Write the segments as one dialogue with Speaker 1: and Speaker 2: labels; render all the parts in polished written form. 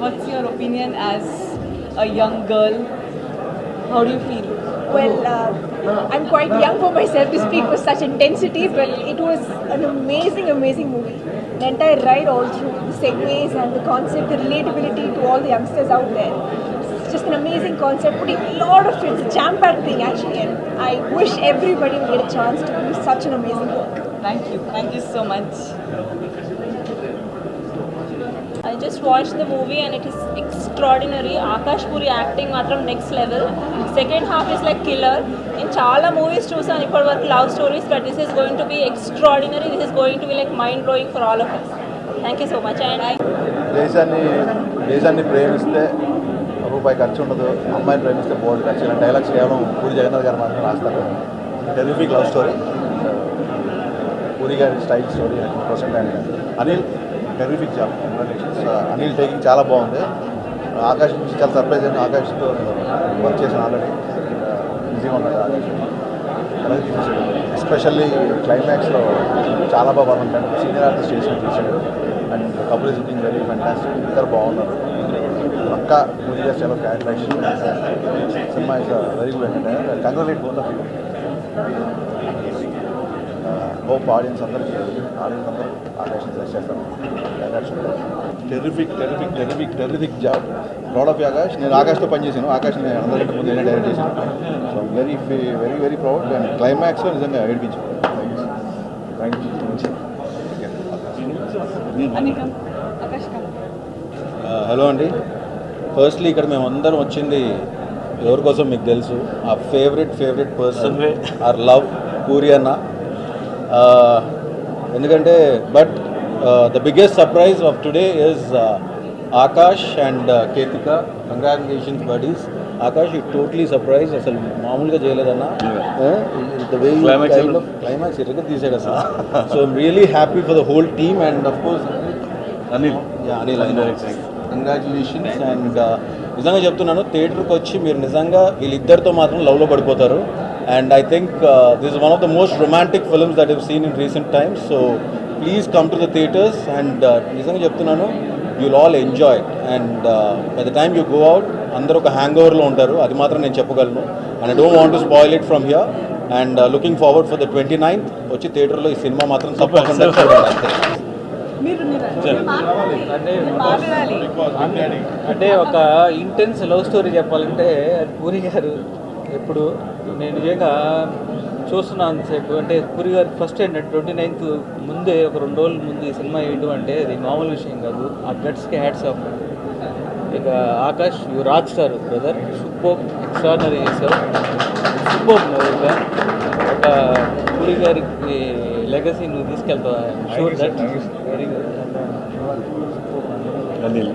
Speaker 1: what's your opinion as a young girl? How do you feel?
Speaker 2: Well, I'm quite young for myself to speak with such intensity, but it was an amazing, amazing movie. The entire ride all through, the segues and the concept, the relatability to all the youngsters out there. It's just an amazing concept, putting a lot of it's a jam-packed thing actually, and I wish everybody will get a chance to do such an amazing work.
Speaker 1: Thank you so much.
Speaker 3: I just watched the movie and it is extraordinary. Akash Puri acting matram next level. Second half is like killer. In chala movies చూసాను ఇప్పటి వరకు love stories, but this is going to be extraordinary. This is going to be like mind blowing for all of us. Thank you so much. And
Speaker 4: దేశాన్ని ప్రేమిస్తే రూపాయి ఖర్చు ఉండదు, అమ్మాయిని ప్రేమిస్తే board ఖర్చు. ఇలా డైలాగ్స్ కేవలం పూరి జగన్నాథ్ గారు మాత్రం రాస్తారు. టెరిఫిక్ లవ్ స్టోరీ, పూరి గారి style story 100%. And Anil terrific job, congratulations. Anil taking చాలా బాగుంది. ఆకాష్ నుంచి చాలా సర్ప్రైజ్ అయింది. ఆకాష్తో వర్క్ చేసిన ఆల్రెడీ ఈజీగా ఉన్నది. ఆకాష్ అలాగే తీసేసాడు. ఎస్పెషల్లీ క్లైమాక్స్లో చాలా బాగా ఉంటాడు. సీనియర్ ఆర్టిస్ట్ చేసిన తీసాడు. And couple is looking very fantastic. ఇద్దరు బాగున్నారు. పక్కా పూరి గారు చాలా characterization. Cinema is very good entertainer. Congratulate both of you. Hope audience అందరూ ఆకాశం చేస్తారు. Terrific job. Proud of Akash. నేను ఆకాష్తో పనిచేశాను. ఆకాష్ నేను అందరికంటే ముందు నేనే డైరెక్ట్ చేశాను. So very very very proud. And క్లైమాక్స్లో నిజంగా ఏడిపించాను. Thank you.
Speaker 5: హలో అండి. ఫస్ట్లీ ఇక్కడ మేము అందరం వచ్చింది ఎవరి కోసం మీకు తెలుసు. ఆ favourite person or love Puri అన్న. ఎందుకంటే but the biggest surprise of today is Akash and Ketika. Congratulations buddies. Akash you totally surprise. అసలు మామూలుగా చేయలేదన్న. క్లైమాక్స్ ఎరగ తీసాడు అసలు. So I'm really happy for the whole team and of course Anil congratulations. And నిజంగా చెప్తున్నాను, థియేటర్కి వచ్చి మీరు నిజంగా వీళ్ళిద్దరితో మాత్రం లవ్లో పడిపోతారు. And I think this is one of the most romantic films that have seen in recent times. So please come to the theatres. And నిజంగా చెప్తున్నాను, you'll all enjoy. And by the time you go out అందరూ ఒక hang ఓవర్లో ఉంటారు. అది మాత్రం నేను చెప్పగలను. And I don't want to spoil it from here. And looking forward for the 29th వచ్చి థియేటర్లో ఈ సినిమా మాత్రం తప్పకుండా చూడండి. అంతే.
Speaker 6: అంటే ఒక ఇంటెన్స్ లవ్ స్టోరీ చెప్పాలంటే అది పూరి గారు. ఎప్పుడు నేను నిజంగా చూస్తున్నాను సేపు అంటే పూరి గారు ఫస్ట్ ఏంటంటే 29th ముందే ఒక 2 రోజుల ముందు ఈ సినిమా వేయడం అంటే అది మామూలు విషయం కాదు. ఆ గట్స్కి హ్యాట్స్ ఆఫ్. ఇక Akash you rock star brother. Super extraordinary చేశారు. సూపర్ ఇక ఒక పూరి గారికి లెగసీ నువ్వు తీసుకెళ్తావు. Sure that very good.
Speaker 5: Anil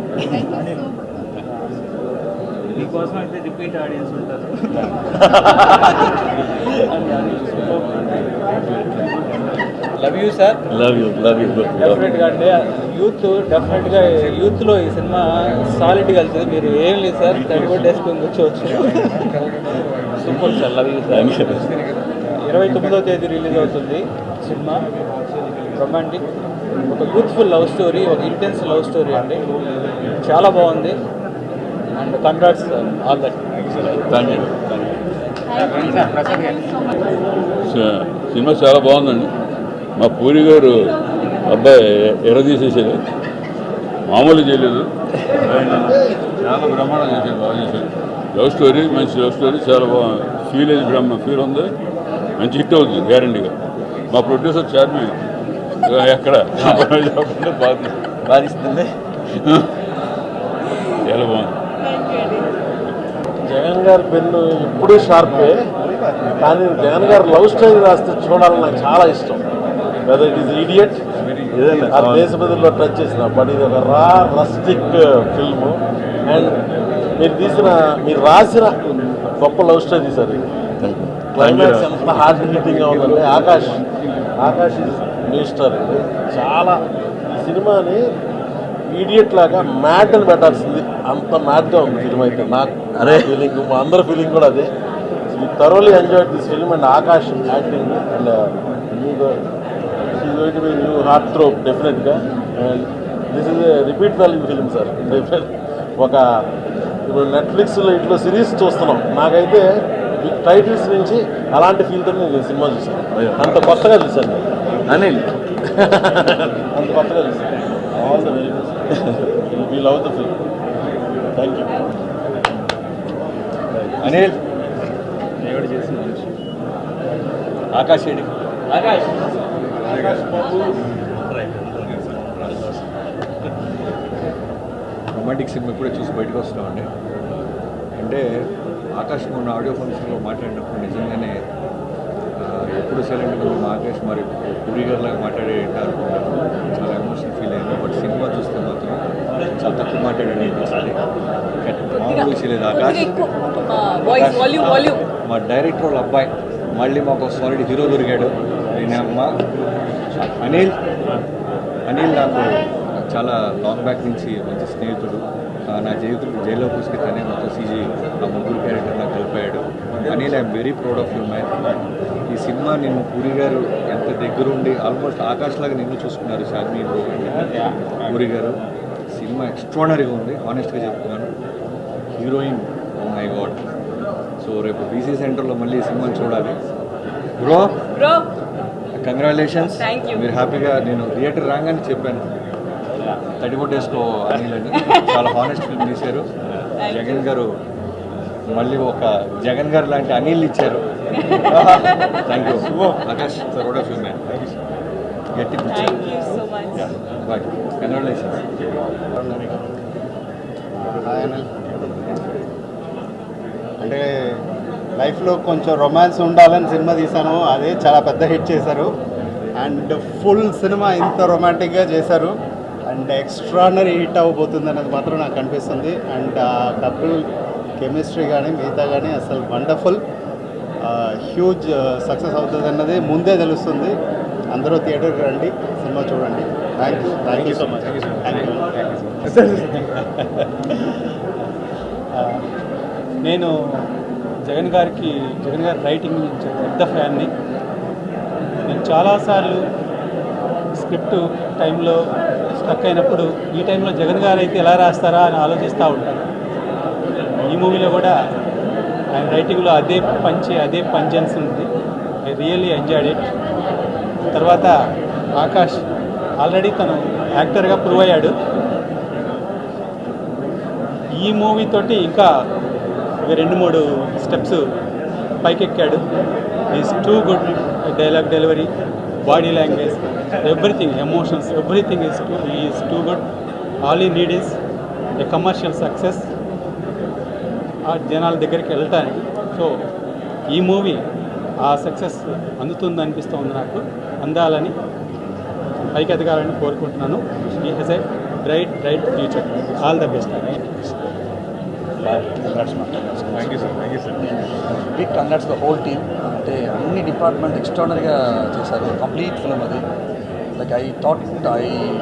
Speaker 6: మీకోసం అయితే రిపీట్ ఆడియన్స్ ఉంటారు. Love you sir.
Speaker 5: Love you
Speaker 6: డెఫినెట్గా అండి. డెఫినెట్గా యూత్లో ఈ సినిమా సాలిడ్గా వెళ్తుంది. మీరు ఏం లేదు సార్, తడిగొడ్డ వేసుకొని కూర్చోవచ్చు. Super sir. Love you sir. 29వ తేదీ రిలీజ్ అవుతుంది సినిమా. రొమాంటిక్, ఒక యూత్ఫుల్ లవ్ స్టోరీ, ఒక ఇంటెన్స్ లవ్ స్టోరీ అండి. చాలా బాగుంది. And congrats all that.
Speaker 7: సినిమా చాలా బాగుందండి. మా పూరి గారు అబ్బాయి ఎర్రదీసేసాడు. మామూలు చేయలేదు. చాలా బ్రహ్మాండం చేశాడు. బాగా చేశాడు. లవ్ స్టోరీ, మంచి లవ్ స్టోరీ, చాలా బాగుంది. ఫీల్ ఉంది. మంచి హిట్ అవుతుంది గ్యారంటీగా. మా ప్రొడ్యూసర్ చార్మి ఎక్కడ
Speaker 5: బాధిస్తుంది.
Speaker 7: చాలా బాగుంది.
Speaker 8: జగన్ గారి పెన్ను ఎప్పుడూ షార్పే, కానీ జగన్ గారు లవ్ స్టోరీ రాస్తే చూడాలని నాకు చాలా ఇష్టం. వెదర్ ఇట్ ఈస్ ఇడియట్ ఆ దేశపతిలో టచ్ చేసిన, బట్ ఇది ఒక రస్టిక్ ఫిల్మ్. అండ్ మీరు రాసిన గొప్ప లవ్ స్టోరీ సార్. క్లైమాక్స్ ఎంత హార్ట్ హిట్టింగ్గా ఉందంటే ఆకాష్ ఈజ్ న్యూ స్టార్. చాలా సినిమాని ఈడియట్ లాగా మ్యాడ్ అని పెట్టాల్సింది, అంత మ్యాడ్గా ఉంది ఫిల్మ్ అయితే. నాకు ఫీలింగ్, మా అందరి ఫీలింగ్ కూడా అదే. I thoroughly enjoyed this film. And Akash acting and new heartthrob డెఫినెట్గా. And this is a repeat value film sir. ఒక ఇప్పుడు నెట్ఫ్లిక్స్లో ఇట్లా సిరీస్ చూస్తున్నాం, నాకైతే టైటిల్స్ నుంచి అలాంటి ఫీల్తో నేను సినిమా చూసాను. అంత కొత్తగా చూశాను అనిల్, అంత కొత్తగా చూశాను. All the very best. We love the film. Thank you.
Speaker 6: Anil దేవుడు చేసిన మనిషి ఆకాష్ ఏడి రొమాంటిక్ సినిమా ఇప్పుడే చూసి బయటకు వస్తున్నామండి. అంటే ఆకాష్ మొన్న ఆడియో ఫంక్షన్లో మాట్లాడినప్పుడు నిజంగానే ఎప్పుడు సైలెంట్గా ఉన్న ఆకాష్ మరి పూరి గారిలాగా మాట్లాడేటారు, చాలా ఎమోషనల్ ఫీల్ అయింది. బట్ సినిమా చూస్తే మాత్రం చాలా తక్కువ మాట్లాడాడు అనిపించింది. మామూలు విషయం లేదు ఆకాష్. మా డైరెక్టర్ వాళ్ళ అబ్బాయి మళ్ళీ మాకు ఒక సాలిడ్ హీరో దొరికాడు. నేను అమ్మ అనిల్ నాకు చాలా లాంగ్ బ్యాక్ నుంచి మంచి స్నేహితుడు. నా జీవితంలో జైల్లో పూసుకి తనే మొత్తం సీజీ ఆ ముగ్గురు క్యారెక్టర్ నాకు కలిపాడు. Anil I'm very proud of you man. ఈ సినిమా నిన్ను పూరి గారు ఎంత దగ్గరుండి ఆల్మోస్ట్ ఆకాష్ లాగా నిన్ను చూసుకున్నారు. షాగ్ని పూరి గారు సినిమా ఎక్స్ట్రాడనరీగా ఉంది, హానెస్ట్గా చెప్తున్నాను. Heroine oh my God. So రేపు బీసీ సెంటర్లో మళ్ళీ ఈ సినిమాని చూడాలి. Bro congratulations. మీరు హ్యాపీగా, నేను థియేటర్ రాగానే చెప్పాను తడిగొట్టేసుకో అనిల్ అని. చాలా హానెస్ట్ ఫిల్మ్ తీశారు. జగన్ గారు మళ్ళీ ఒక జగన్ గారు లాంటి అనిల్ ఇచ్చారు. Thank you Akash. Proud of you man. గట్టి బాయ్. కంగ్రాచులేషన్స్.
Speaker 9: అంటే లైఫ్లో కొంచెం రొమాన్స్ ఉండాలని సినిమా తీశాను, అదే చాలా పెద్ద హిట్ చేశారు. అండ్ ఫుల్ సినిమా ఇంత రొమాంటిక్గా చేశారు అండ్ ఎక్స్ట్రాడనరీ హిట్ అవ్వబోతుంది అనేది మాత్రం నాకు అనిపిస్తుంది. అండ్ కపుల్ కెమిస్ట్రీ కానీ మిగతా కానీ అసలు వండర్ఫుల్, హ్యూజ్ సక్సెస్ అవుతుంది అన్నది ముందే తెలుస్తుంది. అందరూ థియేటర్కి రండి, సినిమా చూడండి. Thank you so much.
Speaker 10: నేను జగన్ గారి రైటింగ్ పెద్ద ఫ్యాన్ని. నేను చాలాసార్లు స్క్రిప్ట్ టైంలో స్టక్ అయినప్పుడు ఈ టైంలో జగన్ గారు అయితే ఎలా రాస్తారా అని ఆలోచిస్తూ ఉంటాను. ఈ మూవీలో కూడా ఆయన రైటింగ్లో అదే పంచెన్స్ ఉంది. I really enjoyed it. తర్వాత ఆకాష్ ఆల్రెడీ తను యాక్టర్గా ప్రూవ్ అయ్యాడు. ఈ మూవీ తోటి ఇంకా 2-3 స్టెప్స్ పైకెక్కాడు. Is too good. Dialogue delivery, body language, everything, emotions, everything is too good. All he need is a commercial success, ఆ జనాల దగ్గరికి వెళ్ళటానికి. సో ఈ మూవీ ఆ సక్సెస్ అందుతుంది అనిపిస్తుంది నాకు. అందాలని, పైకి ఎదగాలని కోరుకుంటున్నాను. He has a bright future. All the best.
Speaker 6: Thank you sir.
Speaker 11: Big congrats the whole team. అంటే అన్ని డిపార్ట్మెంట్ ఎక్స్ట్రాడనరీగా చేశారు. కంప్లీట్ ఫిల్మ్ అది. Like I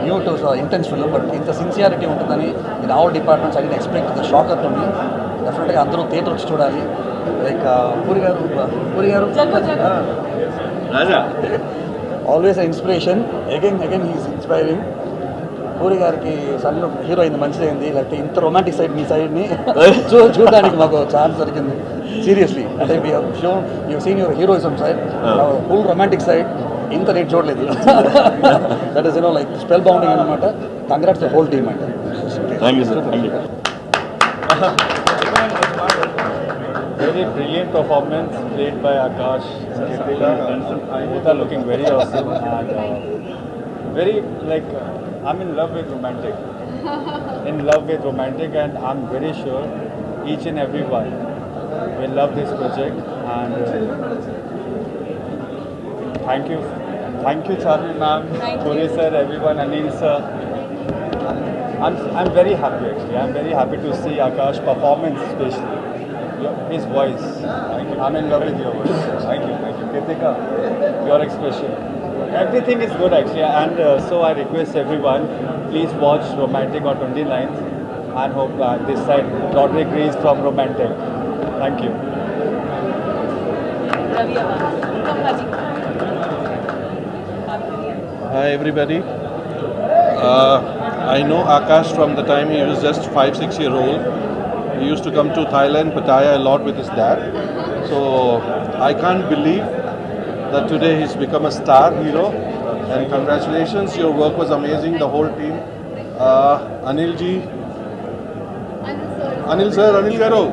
Speaker 11: knew it was intense film, but ఇంత సిన్సియారిటీ ఉంటుందని in all departments I didn't expect. The shocker to me. డెఫినెట్గా అందరూ theatre వచ్చి చూడాలి. లైక్ పూరి గారు always inspiration. Again he's inspiring. Puri గారికి సన్ హీరో అయింది, మంచిదైంది. లేకపోతే ఇంత రొమాంటిక్ సైడ్ మీ సైడ్ని చూడడానికి మాకు ఛాన్స్ దొరికింది. సీరియస్లీ, అంటే you seen your heroism side, full romantic side ఇంత రేట్ చూడలేదు. That is like spell bounding అనమాట. కంగ్రాట్స్ ద హోల్ టీమ్ అంటే.
Speaker 8: Thank you sir. Thank you.
Speaker 10: Very brilliant performance played by Akash and Kritika. Both are looking very awesome and very like I'm in love with romantic. And I'm very sure each and everyone will love this project. And thank you Charlie ma'am, Puri sir, everyone, Anil sir. I'm very happy actually. I'm very happy to see Akash performance especially. His voice. I'm in love with your voice. Thank you. Kritika, your expression. Everything is good actually, and so I request everyone, please watch Romantic on 29th and hope this side Roderick Rees from Romantic. Thank you.
Speaker 8: Hi everybody.
Speaker 12: I know Akash from the time he was just 5-6 year old. He used to come to Thailand, Pattaya a lot with his dad. So I can't believe that today he's become a star hero. And congratulations, your work was amazing, the whole team. Anil ji, Anil sir, Anil Garu.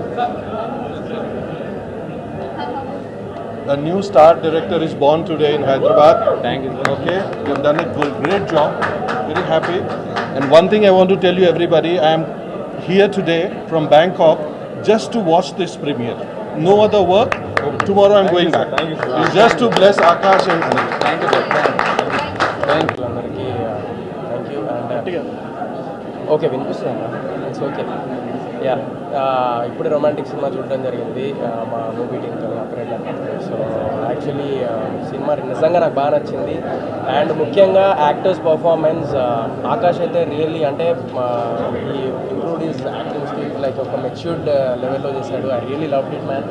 Speaker 12: A new star director is born today in Hyderabad.
Speaker 6: Thank you.
Speaker 12: Okay, you've done a great job. Very happy. And one thing I want to tell you, everybody, I am here today from Bangkok just to watch this premiere. No other work. Tomorrow I'm going back. It's just to bless Akash and Anil.
Speaker 6: Thank you sir thank you
Speaker 13: అందరికీ thank you and okay వినిపిస్తుందా it's okay yeah ఇప్పుడే romantic cinema చూడడం జరిగింది మా movie టీంతో operator. So actually cinema నిజంగా నాకు బాగా నచ్చింది. అండ్ ముఖ్యంగా యాక్టర్స్ పర్ఫార్మెన్స్ ఆకాష్ అయితే రియల్లీ అంటే ఈ improved is acting skill like ఒక మెచ్యూర్డ్ లెవెల్లో చేశాడు. I really love it man.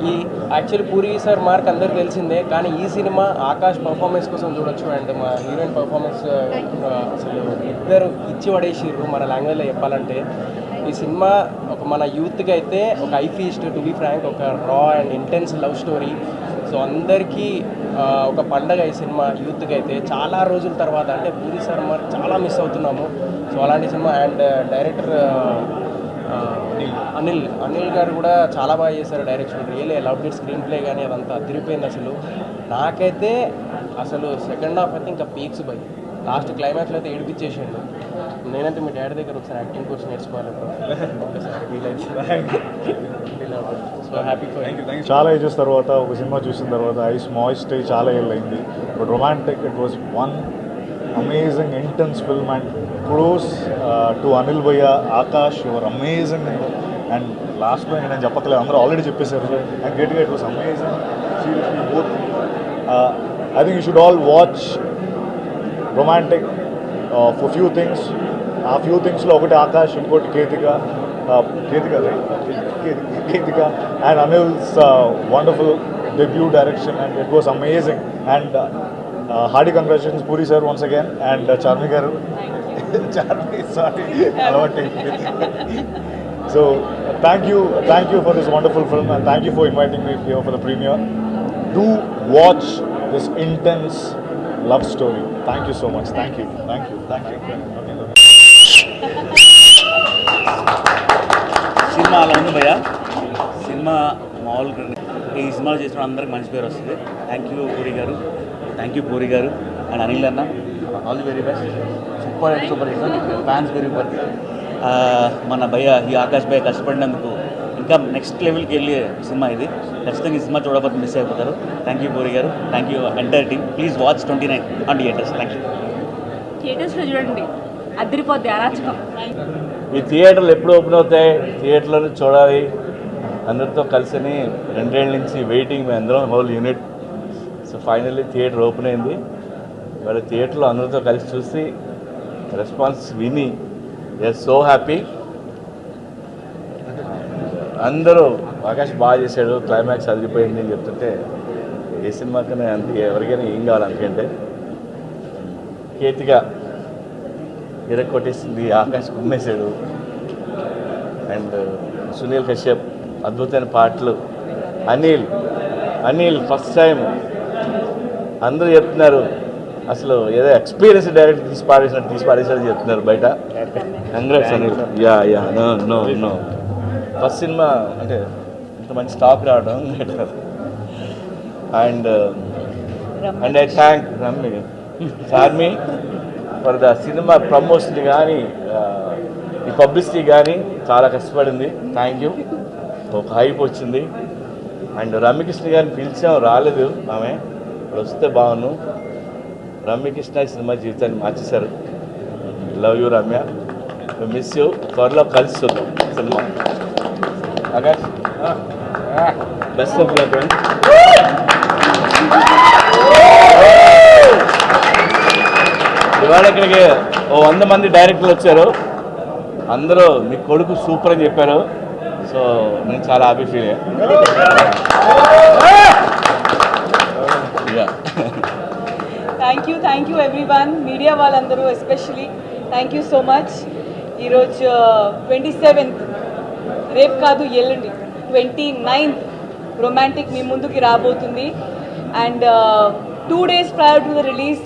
Speaker 13: ఈ యాక్చువల్లీ పూరి సార్ మార్క్ అందరికి తెలిసిందే, కానీ ఈ సినిమా ఆకాష్ పర్ఫార్మెన్స్ కోసం చూడొచ్చు. అండ్ మా హీరోయిన్ పర్ఫార్మెన్స్ అసలు ఇద్దరు ఇచ్చి పడేసిర్రు మన లాంగ్వేజ్లో చెప్పాలంటే. ఈ సినిమా ఒక మన యూత్కి అయితే ఒక eye feast to be frank, ఒక raw and intense love story. So అందరికీ ఒక పండగ ఈ సినిమా యూత్కి అయితే. చాలా రోజుల తర్వాత అంటే పూరి సార్ మార్క్ చాలా మిస్ అవుతున్నాము. సో అలాంటి సినిమా. అండ్ డైరెక్టర్ అనిల్ గారు కూడా చాలా బాగా చేశారు direction. Really love it. Screen play కానీ అదంతా అదిరిపోయింది అసలు. నాకైతే అసలు సెకండ్ హాఫ్ అయితే ఇంకా పీక్స్ బై. లాస్ట్ క్లైమాక్స్లో అయితే ఏడిపించేసిండు. నేనైతే మీ డాడీ దగ్గర ఒకసారి యాక్టింగ్ కోర్స్ నేర్చుకోవాలి ఒకసారి వీలైతే. సో హ్యాపీ ఫర్
Speaker 14: చాలా ఏజెస్ తర్వాత ఒక సినిమా చూసిన తర్వాత ఐస్ మాయిస్ట్ అయ్యి చాలా ఏళ్ళు అయింది. But romantic it was one amazing intense film. And close to Anil భయ్య, ఆకాష్, యువర్ అమేజింగ్. అండ్ లాస్ట్లో నేను చెప్పట్లేదు, అందరూ ఆల్రెడీ చెప్పేశారు. అండ్ గట్టిగా it was amazing. Seriously both I think you should all watch romantic for few things. ఆ few థింగ్స్లో ఒకటి ఆకాష్, ఇంకోటి Ketika and Anil's wonderful debut direction. And it was amazing. And hearty congratulations Puri sir once again. And Charmi garu, sorry అలవాటు. So thank you for this wonderful film and thank you for inviting me here for the premiere. Do watch this intense love story. Thank you so much. Thank you.
Speaker 15: Cinema అలా ఉంది భయ్య. Cinema మామూలుగా ఈ సినిమాలు చేసిన అందరికి మంచి పేరు వస్తుంది. థ్యాంక్ యూ పూరి గారు అండ్ అనిల్ అన్న. All the very best. Super and super hit. Fans very super. మన భయ్య ఈ ఆకాష్ భయ్య కష్టపడినందుకు ఇంకా నెక్స్ట్ లెవెల్కి వెళ్ళే సినిమా ఇది. ఖచ్చితంగా ఈ సినిమా చూడకపోతే మిస్ అయిపోతారు. థ్యాంక్ యూ పూరి గారు. Thank you entire team. Please watch 29 on theatres. Thank you.
Speaker 1: థియేటర్స్లో చూడండి, అదిరిపోద్ది, అరాచకం.
Speaker 8: ఈ థియేటర్లు ఎప్పుడు ఓపెన్ అవుతాయి, థియేటర్లను చూడాలి అందరితో కలిసి 2 ఏళ్ళ నుంచి వెయిటింగ్. మేము అందరం whole unit. So finally theatre open అయింది. మరి థియేటర్లో అందరితో కలిసి చూసి రెస్పాన్స్ విని వీఆర్ సో హ్యాపీ. అందరూ ఆకాష్ బాగా చేశాడు, క్లైమాక్స్ అదిరిపోయింది అని చెప్తుంటే ఏ సినిమాకైనా అంతే, ఎవరికైనా ఏం కావాలి అందుకంటే. కేతిగా ఇరక్కొట్టేసింది, ఆకాష్ కుమ్మేశాడు. అండ్ సునీల్ కశ్యప్ అద్భుతమైన పాటలు. అనిల్ ఫస్ట్ టైం అందరూ చెప్తున్నారు అసలు ఏదో ఎక్స్పీరియన్స్ డైరెక్ట్ తీసి పాడేసినట్టు చెప్తున్నారు బయట. Congrats Anil. Yeah no first cinema అంటే ఇంత మంచి టాక్ రావడం. And I thank Charmi for the cinema promotion కానీ ఈ పబ్లిసిటీ కానీ చాలా కష్టపడింది. Thank you. ఒక హైప్ వచ్చింది. అండ్ రమ్యకృష్ణ గారిని పిలిచాం, రాలేదు ఆమె. ఇప్పుడు వస్తే బాగున్నాను. రమ్యకృష్ణ సినిమా జీవితాన్ని మార్చేశారు. Love you Ramya, miss you. త్వరలో కలిసి చూద్దాం cinema. Akash best of luck. ఇవాళ ఇక్కడికి 100 మంది డైరెక్టర్లు వచ్చారు. అందరూ మీ కొడుకు సూపర్ అని చెప్పారు. సో నేను చాలా హ్యాపీ ఫీల్ అయ్యా.
Speaker 1: థ్యాంక్ యూ ఎవ్రీవన్, మీడియా వాళ్ళందరూ especially thank you so much. ఈరోజు 27th, రేపు కాదు ఎల్లుండి 29th రొమాంటిక్ మీ ముందుకి రాబోతుంది. And 2 days prior to the release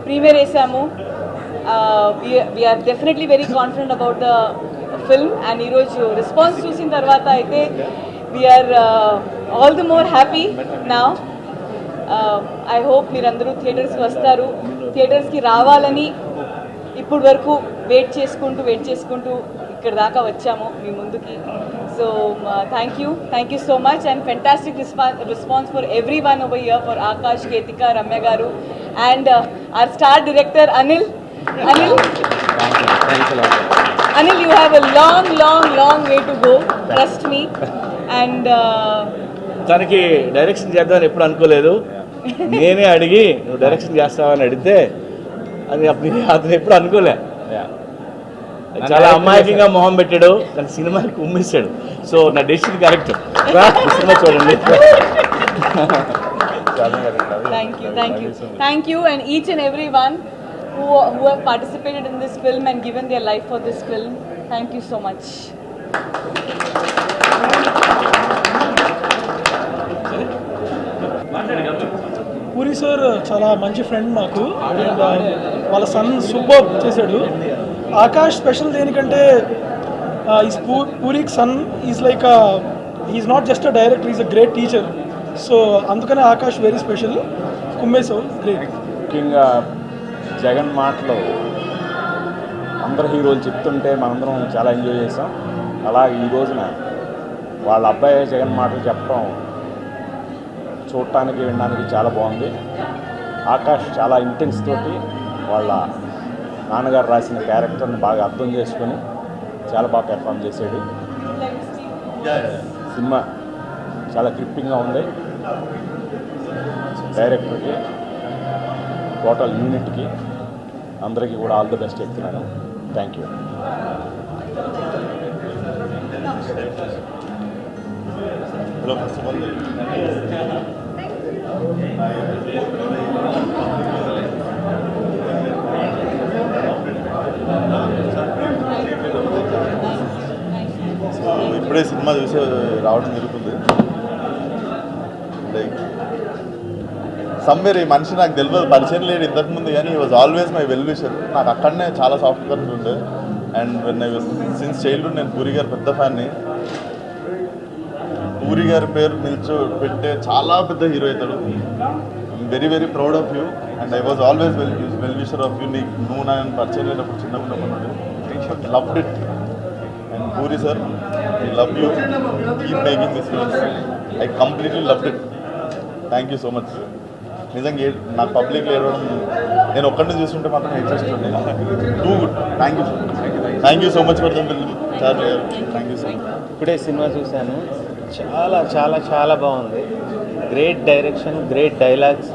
Speaker 1: premiere వేసాము. We're definitely very confident about the film. And ఈరోజు రెస్పాన్స్ చూసిన తర్వాత అయితే we're all the more happy నా. ఐ హోప్ మీరందరూ థియేటర్స్కి వస్తారు. థియేటర్స్కి రావాలని ఇప్పుడు వరకు వెయిట్ చేసుకుంటూ ఇక్కడ దాకా వచ్చాము మీ ముందుకి. So thank you so much and fantastic response for every one over here, for Akash, Ketika, Ramya గారు and our star director Anil, you have a long way to go, trust me. And
Speaker 15: తనకి డైరెక్షన్ చేద్దామని ఎప్పుడు అనుకోలేదు. నేనే అడిగి నువ్వు డైరెక్షన్ చేస్తావని అడిగితే అది అతను ఎప్పుడు అనుకోలే. చాలా అమాయకంగా మొహం పెట్టాడు, తన సినిమాకి ఉమ్మేశాడు. సో నా డెసిషన్ కరెక్ట్. సినిమా చూడండి.
Speaker 1: Thank you and each and every one who have participated in this film and given their life for this film. Thank you so much.
Speaker 16: Puri sir చాలా మంచి ఫ్రెండ్ నాకు. వాళ్ళ సన్ సూపర్ చేశాడు. Akash special దేనికంటే పూరికి son is like is not just a director, is a great teacher. So అందుకనే Akash very special. కుమ్మేశావు great.
Speaker 17: ముఖ్యంగా జగన్ మాటలు అందరు హీరోలు చెప్తుంటే మనందరం చాలా ఎంజాయ్ చేసాం. అలాగే ఈ రోజున వాళ్ళ అబ్బాయి జగన్ మాటలు చెప్పడం చూడటానికి వినడానికి చాలా బాగుంది. ఆకాష్ చాలా ఇంటెన్స్ తోటి వాళ్ళ నాన్నగారు రాసిన క్యారెక్టర్ని బాగా అర్థం చేసుకొని చాలా బాగా పెర్ఫామ్ చేశాడు. సినిమా చాలా గ్రిప్పింగ్గా ఉంది. డైరెక్టర్కి, టోటల్ యూనిట్కి అందరికీ కూడా ఆల్ ది బెస్ట్ చెప్తున్నాను. Thank you.
Speaker 4: సో ఇప్పుడే సినిమా చూసి రావడం జరుగుతుంది. లైక్ సమ్వేర్ ఈ మనిషి నాకు తెలియదు, పరిచయం లేడు ఇంతకుముందు, కానీ ఈ was always my well wisher. నాకు అక్కడనే చాలా సాఫ్ట్ కర్స్ ఉండే. And when I was since childhood నేను పూరి గారు పెద్ద ఫ్యాన్ని. పూరి గారి పేరు పెట్టే చాలా పెద్ద హీరో అవుతాడు. I'm very proud of you and I was always well wisher of you. నువ్వు నన్ను పరిచయం లేనప్పుడు చిన్నప్పుడు loved it. And puri sir, I love you, keep making this films. I completely loved it. Thank you so much. నిజంగా నాకు పబ్లిక్లో ఏడవడం నేను ఒక్కడిని చూస్తుంటే మాత్రం ఇంట్రెస్ట్ ఉంది. Too good. Thank you so much for them film. Thank you so much.
Speaker 18: ఇప్పుడే సినిమా చూశాను. చాలా చాలా చాలా బాగుంది. Great direction, great dialogues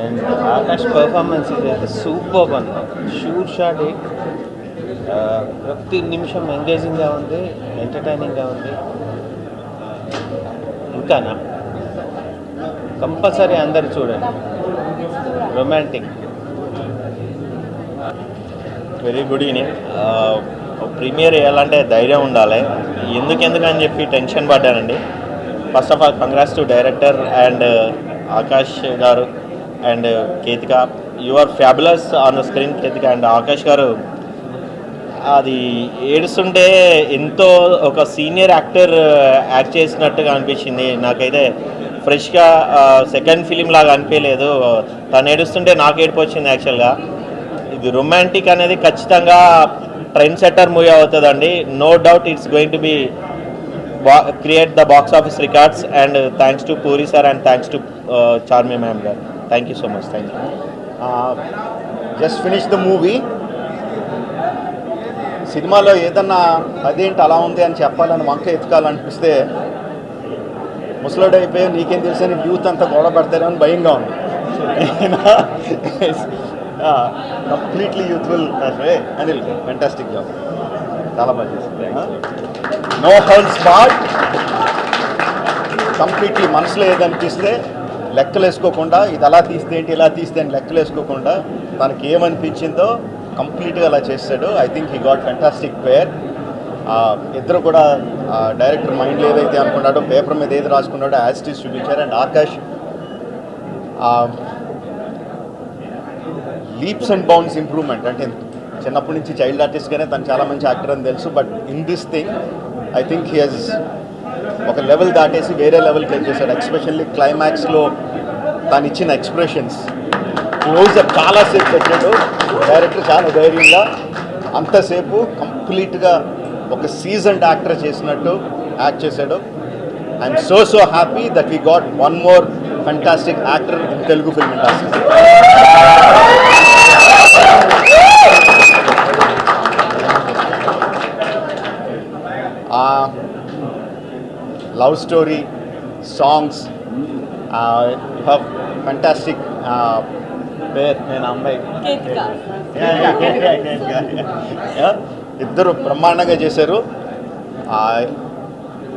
Speaker 18: and Akash performance అయితే సూపర్ అన్న. షూట్ షాట్ ప్రతి నిమిషం ఎంగేజింగ్గా ఉంది, ఎంటర్టైనింగ్గా ఉంది. ఇంకానా కంపల్సరీ అందరు చూడండి. Romantic.
Speaker 19: Very good evening. Premiere వేయాలంటే ధైర్యం ఉండాలి. ఎందుకని చెప్పి టెన్షన్ పడ్డానండి. First of all congrats to director and Akash గారు and Ketika. You are fabulous on the screen Ketika. And Akash గారు అది ఏడుస్తుంటే ఎంతో ఒక సీనియర్ యాక్టర్ యాక్ట్ చేసినట్టుగా అనిపించింది నాకైతే. ఫ్రెష్గా సెకండ్ ఫిలిం లాగా అనిపించలేదు. తను ఏడుస్తుంటే నాకు ఏడుపు వచ్చింది యాక్చువల్గా. ఇది రొమాంటిక్ అనేది ఖచ్చితంగా ట్రెండ్ సెట్టర్ మూవీ అవుతుందండి. No doubt it's going to be create the box office records. And thanks to Puri sir and thanks to Charmi ma'am గారు. Thank you so much. Thank you.
Speaker 9: Just finish the movie. సినిమాలో ఏదన్నా అదేంటి అలా ఉంది అని చెప్పాలని వంక ఎత్తుకాలనిపిస్తే ముసలోడు అయిపోయి నీకేం తెలుసు అని యూత్ అంతా గొడవ పడతారని భయంగా ఉంది. Completely youthful. Anil fantastic job, చాలా బాగా చేసింది. No holds board. కంప్లీట్లీ మనసులో ఏదనిపిస్తే లెక్కలు వేసుకోకుండా ఇది అలా తీస్తే ఏంటి ఇలా తీస్తే అని లెక్కలు వేసుకోకుండా తనకి ఏమనిపించిందో కంప్లీట్గా అలా చేస్తాడు. I think he got fantastic pair. ఇద్దరు కూడా డైరెక్టర్ మైండ్లో ఏదైతే అనుకున్నాడో, పేపర్ మీద ఏది రాసుకున్నాడో యాజ్ ఇట్ ఈస్ చూపించారు. And Akash leaps and bounds improvement. అంటే చిన్నప్పటి నుంచి చైల్డ్ ఆర్టిస్ట్గానే తను చాలా మంచి యాక్టర్ అని తెలుసు. But in this thing I think he he's ఒక లెవెల్ దాటేసి వేరే లెవెల్కి వెళ్ళేసాడు. ఎక్స్పెషల్లీ క్లైమాక్స్లో తను ఇచ్చిన ఎక్స్ప్రెషన్స్, క్లోజ్అప్ చాలాసేపు పెట్టాడు డైరెక్టర్, చాలా ధైర్యంగా అంతసేపు కంప్లీట్గా ఒక సీజన్డ్ యాక్టర్ చేసినట్టు యాక్ట్ చేశాడు. I'm so happy that we got one more fantastic actor in Telugu film industry. Love story, songs, you have fantastic pair. నేను అమ్మాయి ఇద్దరు బ్రహ్మాండంగా చేశారు.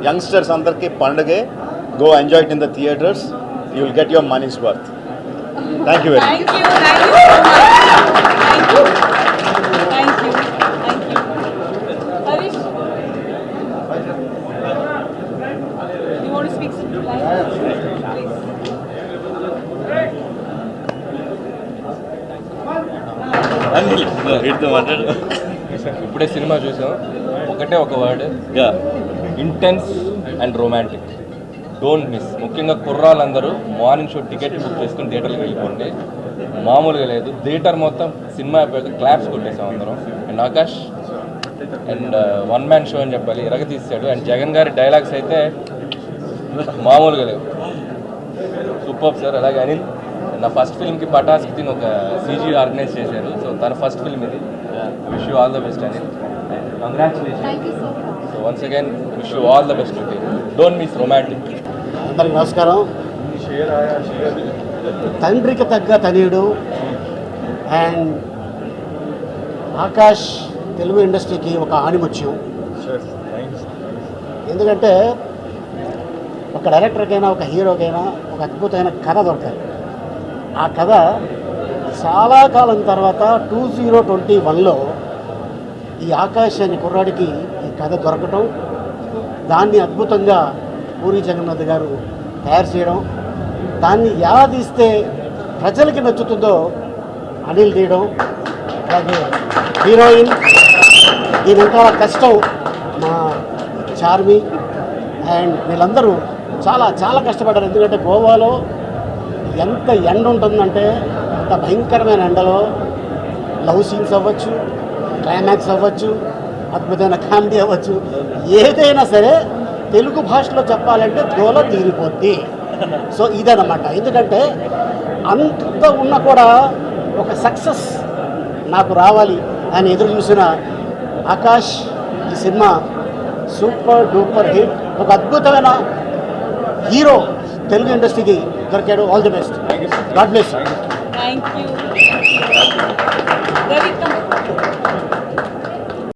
Speaker 9: యంగ్స్టర్స్ అందరికీ పండుగే. Go enjoy it in the theatres. You will get your money's worth. Thank you very
Speaker 20: ఇప్పుడే సినిమా చూసాం, ఒకటే ఒక word, intense and romantic. Don't miss. ముఖ్యంగా కుర్రాళ్ళందరూ మార్నింగ్ షో టికెట్ బుక్ చేసుకుని థియేటర్కి వెళ్ళిపోండి. మామూలుగా లేదు. థియేటర్ మొత్తం సినిమా అయిపోయాక క్లాప్స్ కొట్టేసాం అందరం. And Akash and one man show అని చెప్పాలి, ఇరగ తీసాడు. అండ్ జగన్ గారి డైలాగ్స్ అయితే మామూలుగా లేవు. Super sir. అలాగే అనిల్ నా ఫస్ట్ ఫిల్మ్కి పటాస్కి తిని ఒక సీజీ ఆర్గనైజ్ చేశారు. సో తన ఫస్ట్ ఫిల్మ్ ఇది. Wish you all the best Anil. Congratulation. So once again wish you all the best. Don't miss romantic.
Speaker 21: అందరికి నమస్కారం. తండ్రికి తగ్గ తనయుడు అండ్ ఆకాష్ తెలుగు ఇండస్ట్రీకి ఒక ఆణిముత్యం. ఎందుకంటే ఒక డైరెక్టర్కైనా ఒక హీరోకైనా ఒక అద్భుతమైన కథ దొరకాలి. ఆ కథ చాలా కాలం తర్వాత 2021లో ఈ ఆకాష్ అనే కుర్రాడికి ఈ కథ దొరకటం, దాన్ని అద్భుతంగా పూరి జగన్నాథ్ గారు తయారు చేయడం, దాన్ని ఎలా తీస్తే ప్రజలకి నచ్చుతుందో అనిల్ తీయడం, అలాగే హీరోయిన్ దీని వెనకాల కష్టం మా చార్మి అండ్ వీళ్ళందరూ చాలా చాలా కష్టపడ్డారు. ఎందుకంటే గోవాలో ఎంత ఎండ ఉంటుందంటే అంత భయంకరమైన ఎండలో లవ్ సీన్స్ అవ్వచ్చు, క్లైమాక్స్ అవ్వచ్చు, అద్భుతమైన కామెడీ అవ్వచ్చు, ఏదైనా సరే తెలుగు భాషలో చెప్పాలంటే దోల తీరిపోద్ది. సో ఇదన్నమాట. ఎందుకంటే అంత ఉన్నా కూడా ఒక సక్సెస్ నాకు రావాలి అని ఎదురు చూసిన ఆకాష్ ఈ సినిమా సూపర్ డూపర్ హిట్. ఒక అద్భుతమైన హీరో తెలుగు ఇండస్ట్రీకి దొరికాడు. All the best. God bless.
Speaker 1: Thank you.